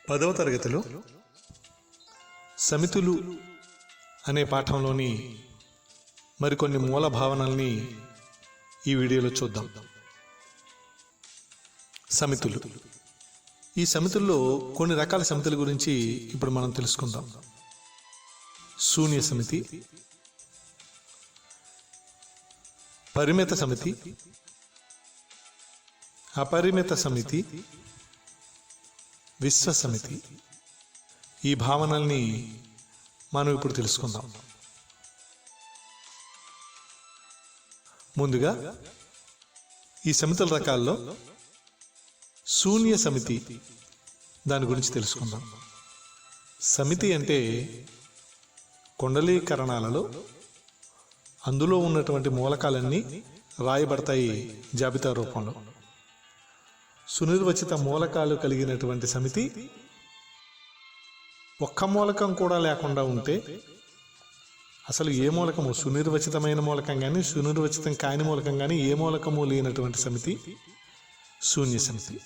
10వ తరగతిలో సమితులు అనే పాఠంలోని మరికొన్ని మూల భావనల్ని ఈ వీడియోలో చూద్దాం. సమితులు. ఈ సమితుల్లో కొన్ని రకాల సమితుల గురించి ఇప్పుడు మనం తెలుసుకుందాం. శూన్య సమితి, పరిమిత సమితి, అపరిమిత సమితి, విశ్వ సమితి. ఈ భావనల్ని మనం ఇప్పుడు తెలుసుకుందాం. ముందుగా ఈ సమితుల రకాల్లో శూన్య సమితి దాని గురించి తెలుసుకుందాం. సమితి అంటే కుండలీకరణాలలో అందులో ఉన్నటువంటి మూలకాలన్నీ రాయబడతాయి జాబితా రూపంలో. సునిర్వచిత మూలకాలు కలిగినటువంటి సమితి ఒక్క మూలకం కూడా లేకుండా ఉంటే, అసలు ఏ మూలకము, సునిర్వచితమైన మూలకం కానీ సునిర్వచితం కాని మూలకం కానీ ఏ మూలకము లేనటువంటి సమితి శూన్య సమితి.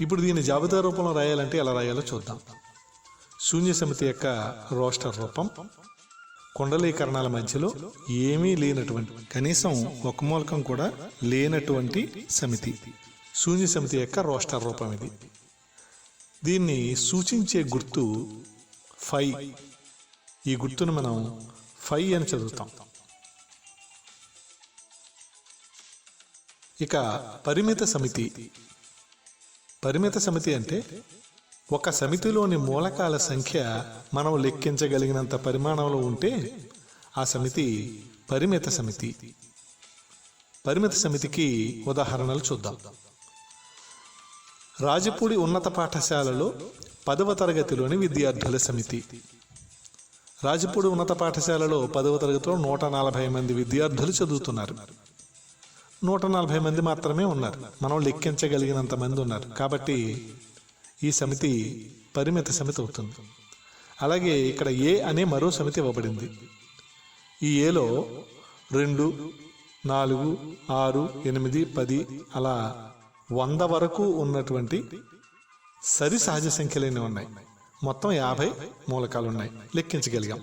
ఇప్పుడు దీన్ని జాబితా రూపంలో రాయాలంటే ఎలా రాయాలో చూద్దాం. శూన్య సమితి యొక్క రోస్టర్ రూపం కుండలీకరణాల మధ్యలో ఏమీ లేనటువంటి, కనీసం ఒక మూలకం కూడా లేనటువంటి సమితి శూన్య సమితి యొక్క రోస్టర్ రూపం ఇది. దీన్ని సూచించే గుర్తు ఫై. ఈ గుర్తును మనం ఫై అని చదువుతాం. ఇక పరిమిత సమితి. పరిమిత సమితి అంటే ఒక సమితిలోని మూలకాల సంఖ్య మనం లెక్కించగలిగినంత పరిమాణంలో ఉంటే ఆ సమితి పరిమిత సమితి. పరిమిత సమితికి ఉదాహరణలు చూద్దాం. రాజపూడి ఉన్నత పాఠశాలలో 10వ తరగతిలోని విద్యార్థుల సమితి. రాజపూడి ఉన్నత పాఠశాలలో 10వ తరగతిలో 140 మంది విద్యార్థులు చదువుతున్నారు. 140 మంది మాత్రమే ఉన్నారు, మనం లెక్కించగలిగినంత మంది ఉన్నారు. కాబట్టి ఈ సమితి పరిమిత సమితి అవుతుంది. అలాగే ఇక్కడ ఏ అనే మరో సమితి ఇవ్వబడింది. ఈ ఏలో 2, 4, 6, 8, 10 అలా 100 వరకు ఉన్నటువంటి సరి సహజ సంఖ్యలన్నీ ఉన్నాయి. మొత్తం 50 మూలకాలు ఉన్నాయి, లెక్కించగలిగాం.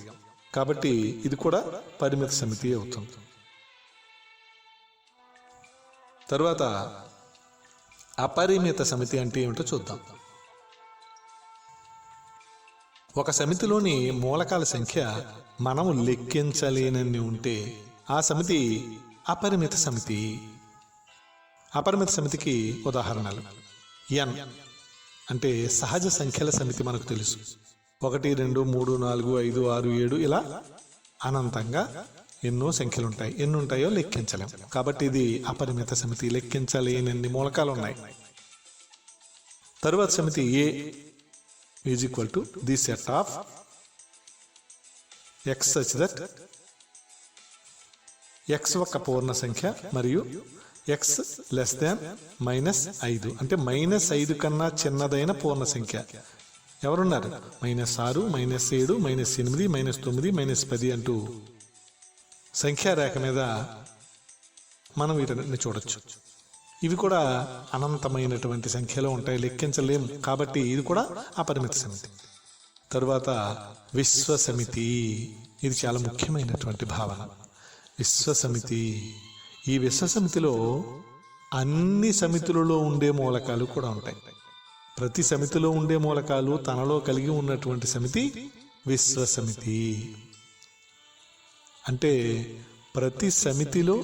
కాబట్టి ఇది కూడా పరిమిత సమితి అవుతుంది. తరువాత అపరిమిత సమితి అంటే ఏమిటో చూద్దాం. ఒక సమితిలోని మూలకాల సంఖ్య మనము లెక్కించలేనన్ని ఉంటే ఆ సమితి అపరిమిత సమితి. అపరిమిత సమితికి ఉదాహరణలు ఎన్ అంటే సహజ సంఖ్యల సమితి. మనకు తెలుసు 1, 2, 3, 4, 5, 6, 7 ఇలా అనంతంగా ఎన్నో సంఖ్యలు ఉంటాయి. ఎన్ని ఉంటాయో లెక్కించలేం. కాబట్టి ఇది అపరిమిత సమితి, లెక్కించలేనన్ని మూలకాలు ఉన్నాయి. తరువాత సమితి A is equal to the set of X such that X ఒక పూర్ణ సంఖ్య మరియు ఎక్స్ లెస్ దాన్ -5 అంటే -5 కన్నా చిన్నదైన పూర్ణ సంఖ్య. ఎవరున్నారు? -6, -7, -8, -9, -10 అంటూ సంఖ్యారేఖ మీద మనం వీటిని చూడొచ్చు. ఇవి కూడా అనంతమైనటువంటి సంఖ్యలో ఉంటాయి, లెక్కించలేము. కాబట్టి ఇది కూడా అపరిమిత సమితి. తరువాత విశ్వ సమితి. ఇది చాలా ముఖ్యమైనటువంటి భావన. విశ్వ సమితి. ఈ విశ్వ సమితిలో అన్ని సమితులలో ఉండే మూలకాలు కూడా ఉంటాయి. ప్రతి సమితిలో ఉండే మూలకాలు తనలో కలిగి ఉన్నటువంటి సమితి విశ్వ సమితి. అంటే ప్రతి సమితిలో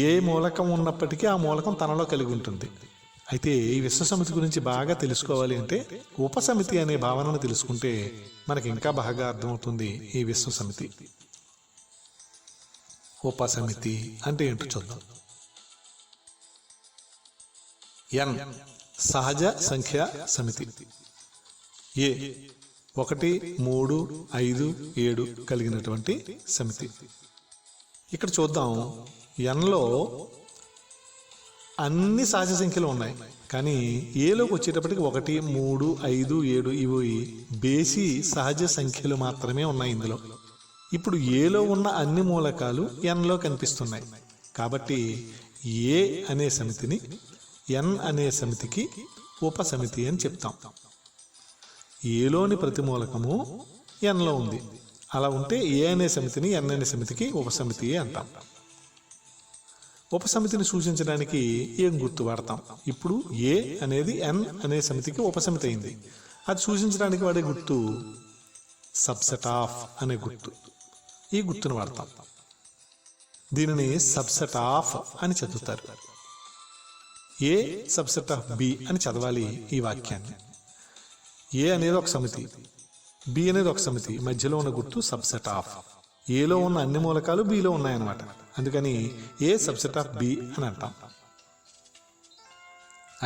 ఏ మూలకం ఉన్నప్పటికీ ఆ మూలకం తనలో కలిగి ఉంటుంది. అయితే ఈ విశ్వ సమితి గురించి బాగా తెలుసుకోవాలి అంటే ఉపసమితి అనే భావనను తెలుసుకుంటే మనకి ఇంకా బాగా అర్థమవుతుంది ఈ విశ్వ సమితి. ఉపసమితి అంటే ఏంటో చూద్దాం. ఎన్ సహజ సంఖ్య సమితి. ఏ 1, 3, 5, 7 కలిగినటువంటి సమితి. ఇక్కడ చూద్దాం, ఎన్లో అన్ని సహజ సంఖ్యలు ఉన్నాయి. కానీ ఏలోకి వచ్చేటప్పటికి 1, 3, 5, 7 ఇవి బేసి సహజ సంఖ్యలు మాత్రమే ఉన్నాయి ఇందులో. ఇప్పుడు ఏలో ఉన్న అన్ని మూలకాలు ఎన్లో కనిపిస్తున్నాయి. కాబట్టి ఏ అనే సమితిని ఎన్ అనే సమితికి ఉపసమితి అని చెప్తాం. ఏలోని ప్రతి మూలకము ఎన్లో ఉంది. అలా ఉంటే ఏ అనే సమితిని ఎన్ అనే సమితికి ఉపసమితి అంటాం. ఉపసమితిని సూచించడానికి ఏం గుర్తు వాడతాం? ఇప్పుడు ఏ అనేది ఎన్ అనే సమితికి ఉపసమితి అయింది. అది సూచించడానికి వాడే గుర్తు సబ్సెట్ ఆఫ్ అనే గుర్తు. ఈ గుర్తును వాడతాం. దీనిని సబ్సెట్ ఆఫ్ అని చదువుతారు. ఏ సబ్సెట్ ఆఫ్ బి అని చదవాలి ఈ వాక్యాన్ని. ఏ అనేది ఒక సమితి, బి అనేది ఒక సమితి, మధ్యలో ఉన్న గుర్తు సబ్సెట్ ఆఫ్. ఏలో ఉన్న అన్ని మూలకాలు బిలో ఉన్నాయన్నమాట. అందుకని ఏ సబ్సెట్ ఆఫ్ బి అని అంటాం.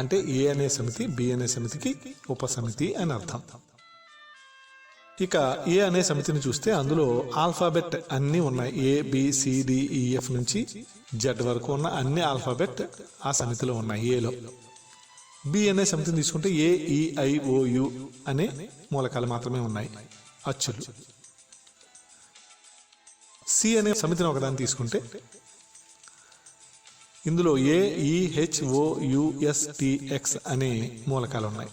అంటే ఏ అనే సమితి బి అనే సమితికి ఉపసమితి అని అర్థం. ఇక ఏ అనే సమితిని చూస్తే అందులో ఆల్ఫాబెట్ అన్నీ ఉన్నాయి. ఏ బి సి డి ఈ ఎఫ్ నుంచి జెడ్ వరకు ఉన్న అన్ని ఆల్ఫాబెట్ ఆ సమితిలో ఉన్నాయి ఏలో. బి అనే సమితిని తీసుకుంటే ఏ ఈ ఐ ఓ యు అనే మూలకాలు మాత్రమే ఉన్నాయి, అచ్చులు. సి అనే సమితిని ఒకదాన్ని తీసుకుంటే ఇందులో ఏ ఈ H O U S T X అనే మూలకాలు ఉన్నాయి.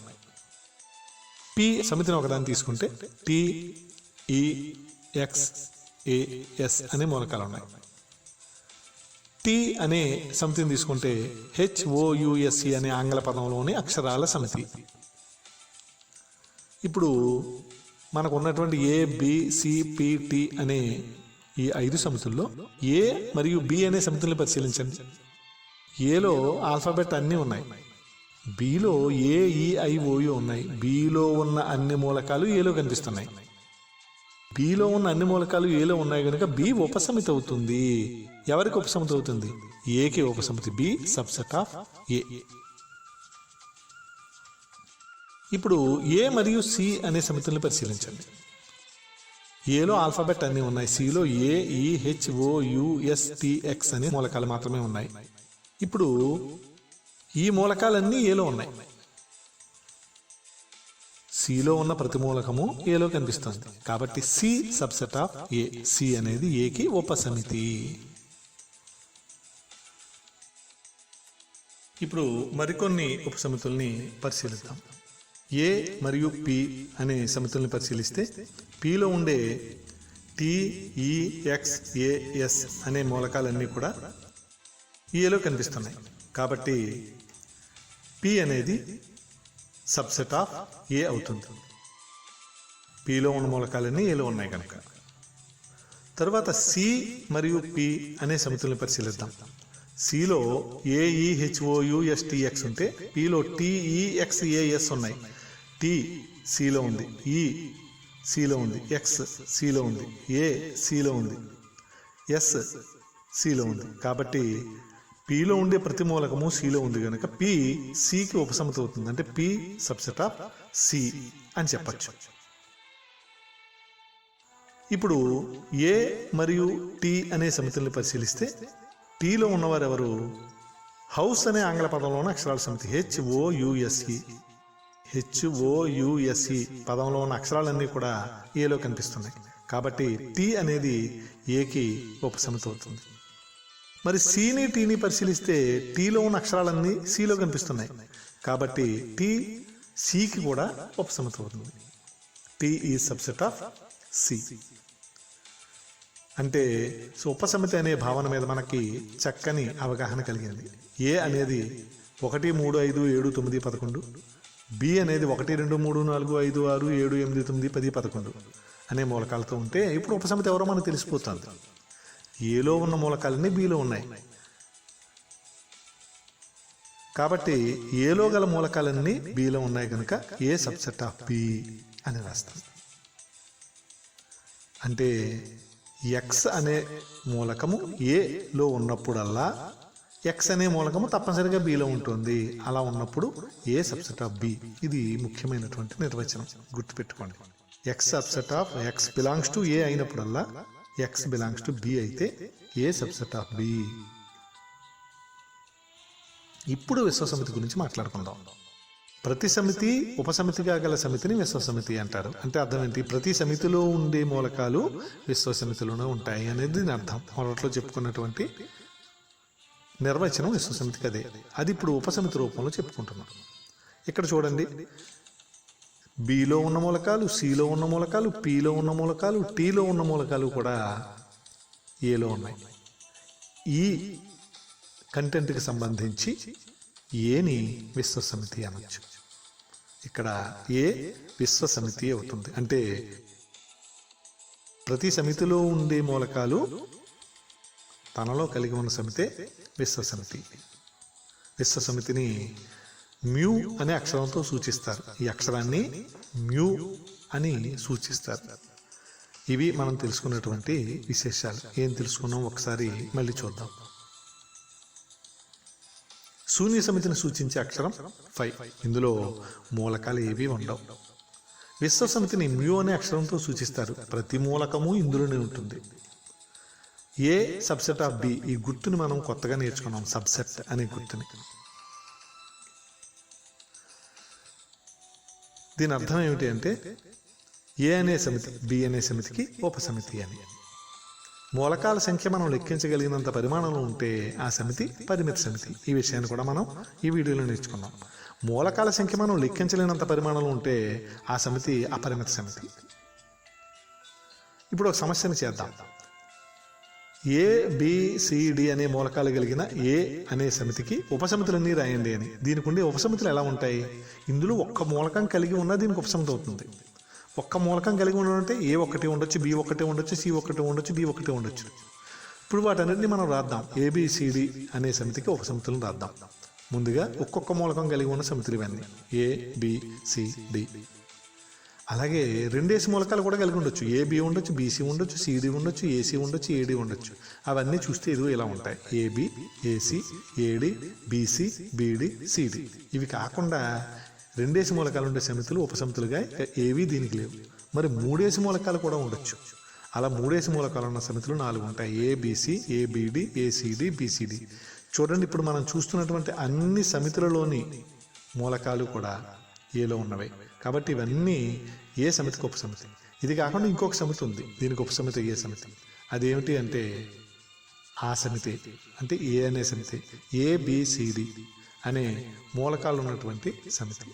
పి సమితిని ఒకదాన్ని తీసుకుంటే టి ఈ ఎక్స్ ఏ ఎస్ అనే మూలకాలు ఉన్నాయి. టి అనే సమితిని తీసుకుంటే హెచ్ఓయుఎస్సి అనే ఆంగ్ల పదంలోని అక్షరాల సమితి. ఇప్పుడు మనకు ఉన్నటువంటి A B C P T అనే ఈ 5 సమితుల్లో ఏ మరియు బి అనే సమితుల్ని పరిశీలించండి. ఏలో ఆల్ఫాబెట్ అన్నీ ఉన్నాయి, బిలో ఏ ఈ ఐ ఓయు ఉన్నాయి. బిలో ఉన్న అన్ని మూలకాలు ఏలో కనిపిస్తున్నాయి. బిలో ఉన్న అన్ని మూలకాలు ఏలో ఉన్నాయి కనుక బి ఉపసమితి అవుతుంది. ఎవరికి ఉపసమితి అవుతుంది? ఏకి ఉపసమితి. బి సబ్సెట్ ఆఫ్ ఏ. ఇప్పుడు ఏ మరియు సి అనే సమితుల్ని పరిశీలించండి. ఏలో ఆల్ఫాబెట్ అన్నీ ఉన్నాయి, సిలో ఏ ఈ H O U S T X అనే మూలకాలు మాత్రమే ఉన్నాయి. ఇప్పుడు ఈ మూలకాలన్నీ ఏలో ఉన్నాయి. సిలో ఉన్న ప్రతి మూలకము ఏలో కనిపిస్తుంది కాబట్టి C subset of A. C అనేది ఏకి ఉపసమితి. ఇప్పుడు మరికొన్ని ఉపసమితుల్ని పరిశీలిద్దాం. ఏ మరియు పి అనే సమితుల్ని పరిశీలిస్తే పిలో ఉండే టిఈఎక్స్ఏఎస్ అనే మూలకాలన్నీ కూడా ఏలో కనిపిస్తున్నాయి కాబట్టి పి అనేది సబ్సెట్ ఆఫ్ ఏ అవుతుంది. పిలో ఉన్న మూలకాలన్నీ ఏలో ఉన్నాయి కనుక. తర్వాత సి మరియు పి అనే సమితుల్ని పరిశీలిద్దాం. సిలో ఏఈహెచ్ఓయుఎస్టిఎక్స్ ఉంటే పిలో టిఈఎక్స్ఏఎస్ ఉన్నాయి. టి సిలో ఉంది, ఈ సిలో ఉంది, ఎక్స్ సిలో ఉంది, ఏ సిలో ఉంది, ఎస్ సిలో ఉంది. కాబట్టి పిలో ఉండే ప్రతి మూలకము సిలో ఉంది కనుక పి సికి ఉపసమితి అవుతుంది. అంటే పి సబ్సెట్ ఆఫ్ సి అని చెప్పచ్చు. ఇప్పుడు ఏ మరియు టి అనే సమితుల్ని పరిశీలిస్తే టీలో ఉన్నవారు ఎవరు? హౌస్ అనే ఆంగ్ల పదంలోని అక్షరాల సమితి. హెచ్ఓయుఎస్ఈ. హెచ్ఓయుఎస్ఈ పదంలో ఉన్న అక్షరాలన్నీ కూడా ఏలో కనిపిస్తున్నాయి కాబట్టి టీ అనేది ఏకి ఉపసమితి అవుతుంది. మరి సిని టీని పరిశీలిస్తే టీలో ఉన్న అక్షరాలన్నీ సిలో కనిపిస్తున్నాయి కాబట్టి టీ సికి కూడా ఉపసమితి అవుతుంది. T is subset of C. అంటే ఉపసమితి అనే భావన మీద మనకి చక్కని అవగాహన కలిగింది. ఏ అనేది 1 3 5 7 9 11, బి అనేది 1 2 3 4 5 6 7 8 9 10 11 అనే మూలకాలతో ఉంటే ఇప్పుడు ఉపసమితి ఎవరో మనకు తెలిసిపోతుంది. ఏలో ఉన్న మూలకాలన్నీ బిలో ఉన్నాయి కాబట్టి ఏలో గల మూలకాలన్నీ బిలో ఉన్నాయి కనుక ఏ సబ్సెట్ ఆఫ్ బి అని రాస్తాం. అంటే ఎక్స్ అనే మూలకము ఏలో ఉన్నప్పుడల్లా ఎక్స్ అనే మూలకము తప్పనిసరిగా బిలో ఉంటుంది. అలా ఉన్నప్పుడు ఏ సబ్సెట్ ఆఫ్ బి. ఇది ముఖ్యమైనటువంటి నిర్వచనం, గుర్తుపెట్టుకోండి. X subset of X belongs to A అయినప్పుడల్లా ఎక్స్ బిలాంగ్స్ టు బి అయితే ఏ సబ్సెట్ ఆఫ్ బి. ఇప్పుడు విశ్వసమితి గురించి మాట్లాడుకుందాం. ప్రతి సమితి ఉపసమితిగా గల సమితిని విశ్వసమితి అంటారు. అంటే అర్థం ఏంటి? ప్రతి సమితిలో ఉండే మూలకాలు విశ్వసమితిలోనే ఉంటాయి అనేది దీని అర్థం. మొదట్లో చెప్పుకున్నటువంటి నిర్వచనం విశ్వసమితికి అదే. అది ఇప్పుడు ఉపసమితి రూపంలో చెప్పుకుంటున్నాం. ఇక్కడ చూడండి, బిలో ఉన్న మూలకాలు, సిలో ఉన్న మూలకాలు, పిలో ఉన్న మూలకాలు, టీలో ఉన్న మూలకాలు కూడా ఏలో ఉన్నాయి. ఈ కంటెంట్కి సంబంధించి ఏని విశ్వసమితి అనొచ్చు. ఇక్కడ ఏ విశ్వసమితి అవుతుంది. అంటే ప్రతి సమితిలో ఉండే మూలకాలు తనలో కలిగి ఉన్న సమితే విశ్వసమితి. విశ్వసమితిని మ్యూ అనే అక్షరంతో సూచిస్తారు. ఈ అక్షరాన్ని మ్యూ అని సూచిస్తారు. ఇవి మనం తెలుసుకున్నటువంటి విశేషాలు. ఏం తెలుసుకున్నాం ఒకసారి మళ్ళీ చూద్దాం. శూన్య సమితిని సూచించే అక్షరం 5. ఇందులో మూలకాలు ఏవి ఉండవు. విశ్వసమితిని మ్యూ అనే అక్షరంతో సూచిస్తారు. ప్రతి మూలకము ఇందులోనే ఉంటుంది. ఏ సబ్సెట్ ఆఫ్ బి, ఈ గుర్తుని మనం కొత్తగా నేర్చుకున్నాం, సబ్సెట్ అనే గుర్తుని. దీని అర్థం ఏమిటి అంటే ఏ అనే సమితి బి అనే సమితికి ఉపసమితి అని. మూలకాల సంఖ్య మనం లెక్కించగలిగినంత పరిమాణంలో ఉంటే ఆ సమితి పరిమిత సమితి. ఈ విషయాన్ని కూడా మనం ఈ వీడియోలో నేర్చుకున్నాం. మూలకాల సంఖ్య మనం లెక్కించలేనంత పరిమాణంలో ఉంటే ఆ సమితి అపరిమిత సమితి. ఇప్పుడు ఒక సమస్యను చేద్దాం. ఏ బి సి డి అనే మూలకాలు కలిగిన ఏ అనే సమితికి ఉపసమితులన్నీ రాయండి అని. దీనికి ఉండే ఉపసమితులు ఎలా ఉంటాయి? ఇందులో ఒక్క మూలకం కలిగి ఉన్నా దీనికి ఉపసమితి అవుతుంది. ఒక్క మూలకం కలిగి ఉండాలంటే ఏ ఒకటి ఉండొచ్చు, బి ఒకటి ఉండొచ్చు, సి ఒకటి ఉండొచ్చు, డి ఒకటి ఉండొచ్చు. ఇప్పుడు వాటన్నిటిని మనం రాద్దాం. ఏబిసిడి అనే సమితికి ఉపసమితులను రాద్దాం. ముందుగా ఒక్కొక్క మూలకం కలిగి ఉన్న సమితులు ఇవన్నీ ఏ బి సి డి. అలాగే రెండేసి మూలకాలు కూడా కలిగి ఉండొచ్చు. ఏబి ఉండొచ్చు, బీసీ ఉండొచ్చు, సిడి ఉండొచ్చు, ఏసీ ఉండొచ్చు, ఏడి ఉండొచ్చు. అవన్నీ చూస్తే ఇదిగో ఇలా ఉంటాయి. ఏబి, ఏసీ, ఏడి, బీసీ, బీడి, సిడి. ఇవి కాకుండా రెండేసి మూలకాలు ఉండే సమితులు ఉపసమితులుగా ఏవి దీనికి లేవు. మరి మూడేసి మూలకాలు కూడా ఉండొచ్చు. అలా మూడేసి మూలకాలు ఉన్న సమితులు 4 ఉంటాయి. ABC, ABD, ACD, BCD. చూడండి, ఇప్పుడు మనం చూస్తున్నటువంటి అన్ని సమితులలోని మూలకాలు కూడా ఏలో ఉన్నవే. కాబట్టి ఇవన్నీ ఏ సమితికి ఉపసమితి. ఇది కాకుండా ఇంకొక సమితి ఉంది, దీనికి ఉపసమితి ఏ సమితి. అదేమిటి అంటే ఆ సమితి అంటే ఏ అనే సమితి. ఏబిసిడి అనే మూలకాలు ఉన్నటువంటి సమితి.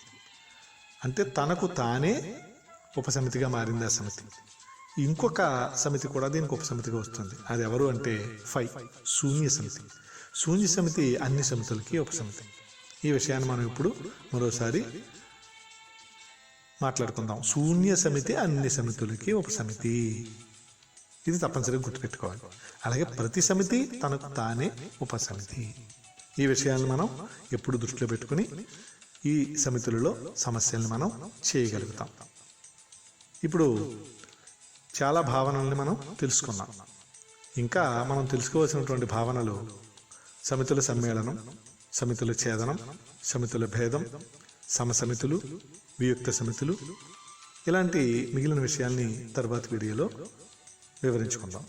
అంటే తనకు తానే ఉపసమితిగా మారింది ఆ సమితి. ఇంకొక సమితి కూడా దీనికి ఉపసమితిగా వస్తుంది. అది ఎవరు అంటే 5, శూన్య సమితి. శూన్య సమితి అన్ని సమితులకి ఉపసమితి. ఈ విషయాన్ని మనం ఇప్పుడు మరోసారి మాట్లాడుకుందాం. శూన్య సమితి అన్ని సమితులకి ఉపసమితి. ఇది తప్పనిసరిగా గుర్తుపెట్టుకోవాలి. అలాగే ప్రతి సమితి తనకు తానే ఉపసమితి. ఈ విషయాన్ని మనం ఎప్పుడు దృష్టిలో పెట్టుకుని ఈ సమితులలో సమస్యల్ని మనం చేయగలుగుతాం. ఇప్పుడు చాలా భావనల్ని మనం తెలుసుకున్నాం. ఇంకా మనం తెలుసుకోవాల్సినటువంటి భావనలు సమితుల సమ్మేళనం, సమితుల ఛేదనం, సమితుల భేదం, సమసమితులు, వియుక్త సమితులు, ఇలాంటి మిగిలిన విషయాల్ని తర్వాతి వీడియోలో వివరించుకుందాం.